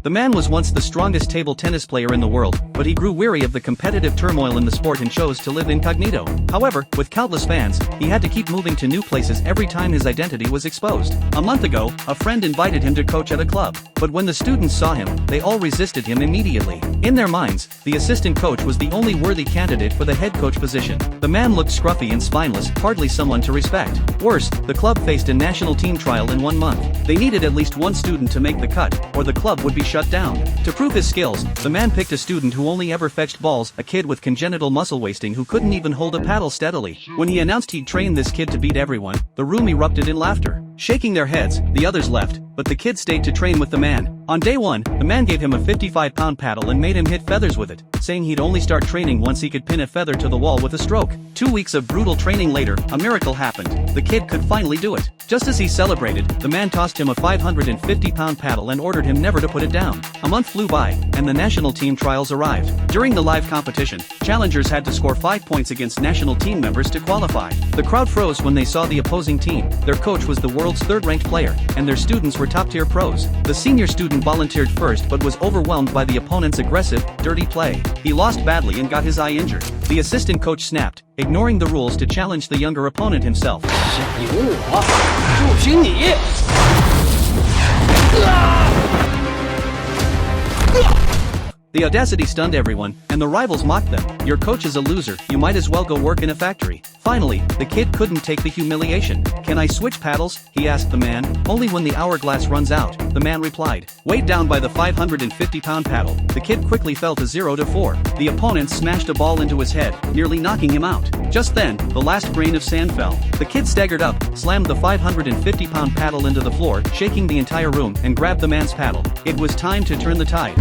The man was once the strongest table tennis player in the world, but he grew weary of the competitive turmoil in the sport and chose to live incognito. However, with countless fans, he had to keep moving to new places every time his identity was exposed. A month ago, a friend invited him to coach at a club, but when the students saw him, they all resisted him immediately. In their minds, the assistant coach was the only worthy candidate for the head coach position. The man looked scruffy and spineless, hardly someone to respect. Worse, the club faced a national team trial in 1 month. They needed at least one student to make the cut, or the club would be shut down. To prove his skills, the man picked a student who only ever fetched balls, a kid with congenital muscle wasting who couldn't even hold a paddle steadily. When he announced he'd trained this kid to beat everyone, the room erupted in laughter. Shaking their heads, the others left, but the kid stayed to train with the man. On day 1, the man gave him a 55-pound paddle and made him hit feathers with it, saying he'd only start training once he could pin a feather to the wall with a stroke. 2 weeks of brutal training later, a miracle happened. The kid could finally do it. Just as he celebrated, the man tossed him a 550-pound paddle and ordered him never to put it down. A month flew by, and the national team trials arrived. During the live competition, challengers had to score 5 points against national team members to qualify. The crowd froze when they saw the opposing team. Their coach was the world's third-ranked player, and their students were top-tier pros. The senior student volunteered first but was overwhelmed by the opponent's aggressive, dirty play. He lost badly and got his eye injured. The assistant coach snapped, ignoring the rules to challenge the younger opponent himself. The audacity stunned everyone, and the rivals mocked them. Your coach is a loser, you might as well go work in a factory. Finally, the kid couldn't take the humiliation. Can I switch paddles? He asked the man. Only when the hourglass runs out, the man replied. Weighed down by the 550-pound paddle, the kid quickly fell to 0 to 4. The opponent smashed a ball into his head, nearly knocking him out. Just then, the last grain of sand fell. The kid staggered up, slammed the 550-pound paddle into the floor, shaking the entire room, and grabbed the man's paddle. It was time to turn the tide.